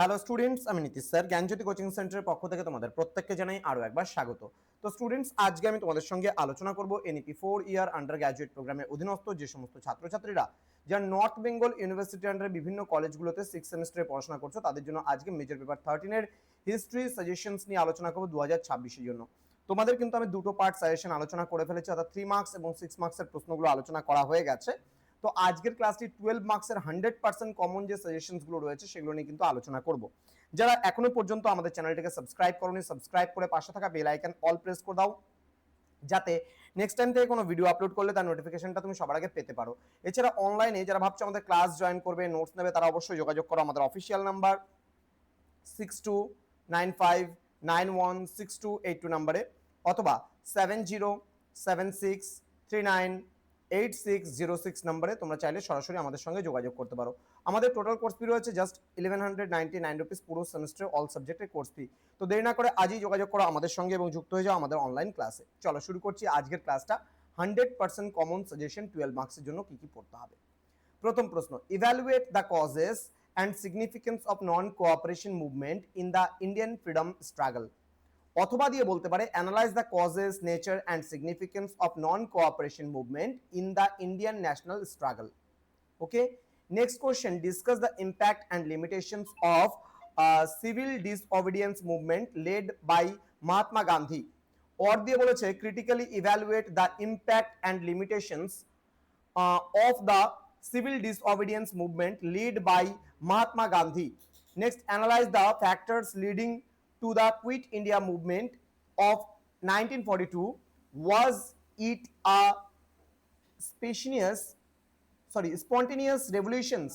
Hello students, আমি Nitish sir জ্ঞানজ্যোতি coaching সেন্টারের পক্ষ থেকে তোমাদের প্রত্যেককে জানাই আরও একবার স্বাগত। তো স্টুডেন্টস, আজকে আমি তোমাদের সঙ্গে আলোচনা করব এনইপি 4 ইয়ার আন্ডার গ্র্যাজুয়েট প্রোগ্রামের অধীনস্থ যে সমস্ত ছাত্রছাত্রীরা যারা নর্থ বেঙ্গল ইউনিভার্সিটির আন্ডারে বিভিন্ন কলেজগুলোতে 6 সেমিস্টারে পড়াশোনা করছো, তাদের জন্য আজকে মেজর পেপার 13 এর হিস্ট্রি সাজেশনস নিয়ে আলোচনা করব 2026 এর জন্য। তোমাদের কিন্তু আমি দুটো পার্ট সাজেশন আলোচনা করে ফেলেছি, অর্থাৎ 3 মার্কস এবং 6 মার্কসের প্রশ্নগুলো আলোচনা করা হয়ে গেছে। তো আজকের ক্লাসটি 12 মার্কসের 100% কমন যে সাজেশনসগুলো রয়েছে সেগুলো নিয়ে কিন্তু আলোচনা করব। যারা এখনো পর্যন্ত আমাদের চ্যানেলটিকে সাবস্ক্রাইব করোনি, সাবস্ক্রাইব করে পাশে থাকা বেল আইকন অল প্রেস করে দাও, যাতে নেক্সট টাইম থেকে কোনো ভিডিও আপলোড করলে তার নোটিফিকেশনটা তুমি সবার আগে পেতে পারো। এছাড়া অনলাইনে যারা ভাবছো আমাদের ক্লাস জয়েন করবে, নোটস নেবে, তারা অবশ্যই যোগাযোগ করো আমাদের অফিসিয়াল নাম্বার 6295916282 নাম্বারে, অথবা 7076398606 নাম্বারে তোমরা চাইলে সরাসরি আমাদের সঙ্গে যোগাযোগ করতে পারো। আমাদের টোটাল কোর্স ফি রয়েছে জাস্ট 1199 রুপিস পুরো সেমিস্টারে, অল সাবজেক্টের কোর্স ফি। তো দেরি না করে আজই যোগাযোগ করো আমাদের সঙ্গে এবং যুক্ত হয়ে যাও আমাদের অনলাইন ক্লাসে। চলো শুরু করছি আজকের ক্লাসটা। 100% কমন সাজেশন 12 মার্কসের জন্য কি কি পড়তে হবে। প্রথম প্রশ্ন, evaluate the causes and significance of non-cooperation movement in the Indian freedom struggle। অথবা দিয়ে বলতে পারে analyze the causes, nature and significance of non-cooperation movement in the Indian national struggle। Okay, next question, discuss the impact and limitations of civil disobedience movement led by Mahatma Gandhi। or দিয়ে বলেছে critically evaluate the impact and limitations of the civil disobedience movement led by Mahatma Gandhi। Next, analyze the factors leading to the Quit India movement of 1942। Was it a spontaneous revolutions?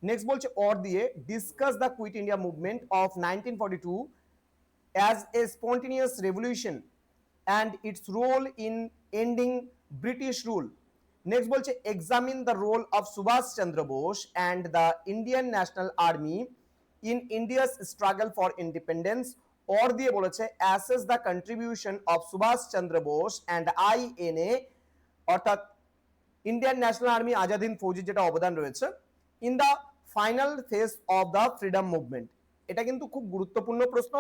Next বলছে or দিয়ে discuss the Quit India movement of 1942 as a spontaneous revolution and its role in ending British rule। Next বলছে examine the role of Subhash Chandra Bose and the Indian National Army in India's struggle for independence। or দিয়ে বলেছে assess the contribution of Subhash Chandra Bose and INA অর্থাৎ Indian national army Azad Hind ফৌজির যেটা অবদান রয়েছে in the final phase of the freedom movement. এটা কিন্তু খুব গুরুত্বপূর্ণ প্রশ্ন,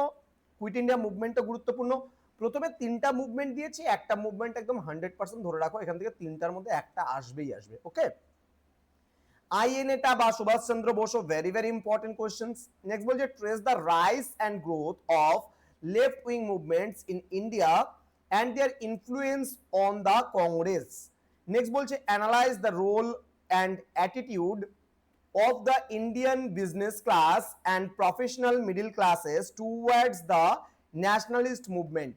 কুইট ইন্ডিয়া মুভমেন্টটা গুরুত্বপূর্ণ। প্রথমে তিনটা মুভমেন্ট দিয়েছি, একটা মুভমেন্ট একদম 100% ধরে রাখো, এখান থেকে তিনটার মধ্যে একটা আসবেই আসবে। ওকে, আইএনএটা বা Subhash Chandra Basu, very very important questions. Next বলছে trace the rise and growth of left wing movements in India and their influence on the Congress. Next বলছে analyse the role and attitude of the Indian business class and professional middle classes towards the nationalist movement।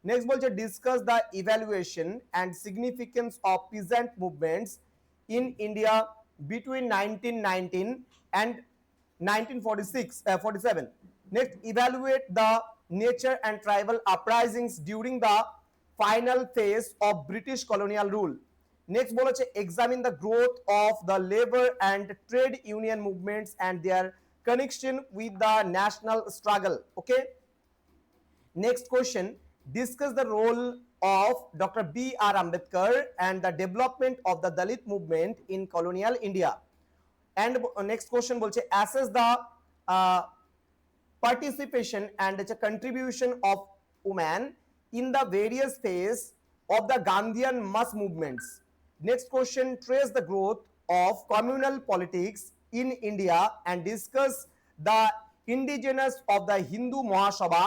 Next বলছে discuss the evaluation and significance of peasant movements in India between 1919 and 1947। Next, evaluate the nature and tribal uprisings during the final phase of British colonial rule। Next বলেছে examine the growth of the labor and trade union movements and their connection with the national struggle। Okay, next question, discuss the role of Dr. B.R. Ambedkar and the development of the Dalit movement in colonial India। and next question বলছে assess the participation and the contribution of women in the various phases of the Gandhian mass movements। Next question, trace the growth of communal politics in India and discuss the indigenous of the Hindu Mahasabha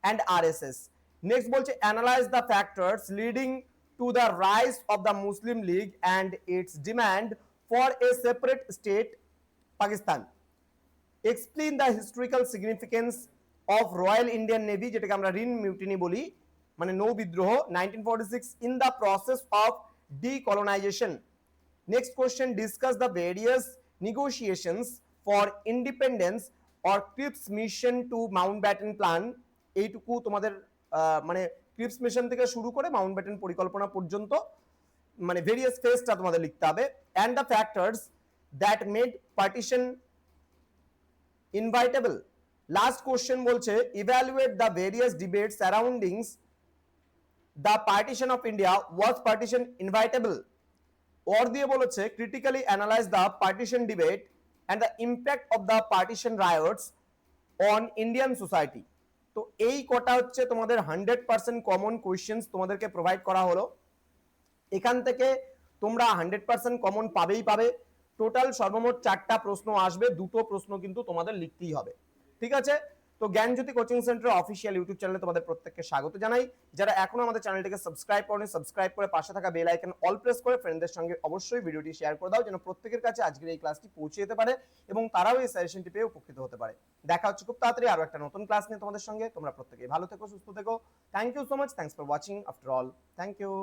and RSS। Next বলছে analyze the factors leading to the rise of the Muslim League and its demand for a separate state Pakistan। Explain the historical significance of Royal Indian Navy, যেটাকে আমরা Rin mutiny বলি, মানে নৌ বিদ্রোহ 1946 in the process of decolonization। Next question, discuss the various negotiations for independence or Cripps mission to Mountbatten plan। এইটুকু তোমাদের মানে Cripps mission থেকে শুরু করে মাউন্টব্যাটেন পরিকল্পনা পর্যন্ত মানে ভেরিয়াস ফেজটা তোমাদের লিখতে হবে। and the factors that made partition inevitable। last question বলছে evaluate the various debates surrounding the partition of India। was partition inevitable? or দিয়ে বলেছে critically analyze the partition debate and the impact of the partition riots on Indian society. তো এই কটা হচ্ছে তোমাদের 100% common questions তোমাদেরকে provide করা হলো। এখান থেকে তোমরা 100% কমন পাবেই পাবে। টোটাল সর্বমোট 4টা প্রশ্ন আসবে, 2টো প্রশ্ন কিন্তু তোমাদের লিখতেই হবে, ঠিক আছে? তো জ্ঞানজ্যোতি কোচিং সেন্টার অফিসিয়াল ইউটিউব চ্যানেলে তোমাদের প্রত্যেককে স্বাগত জানাই। যারা এখনো আমাদের চ্যানেলটিকে সাবস্ক্রাইব করেনি, সাবস্ক্রাইব করে পাশে থাকা বেল আইকন অল প্রেস করে ফ্রেন্ডদের সঙ্গে অবশ্যই ভিডিওটি শেয়ার করে দাও, যেন প্রত্যেকের কাছে আজকের এই ক্লাসটি পৌঁছে যেতে পারে এবং তারাও এই সাজেশনটি পেয়ে উপকৃত হতে পারে। দেখা হচ্ছে খুব তাড়াতাড়ি আরো একটা নতুন ক্লাস নিয়ে তোমাদের সঙ্গে। তোমরা প্রত্যেকেই ভালো থেকো, সুস্থ থেকো। Thank you so much, thanks for watching after all, thank you.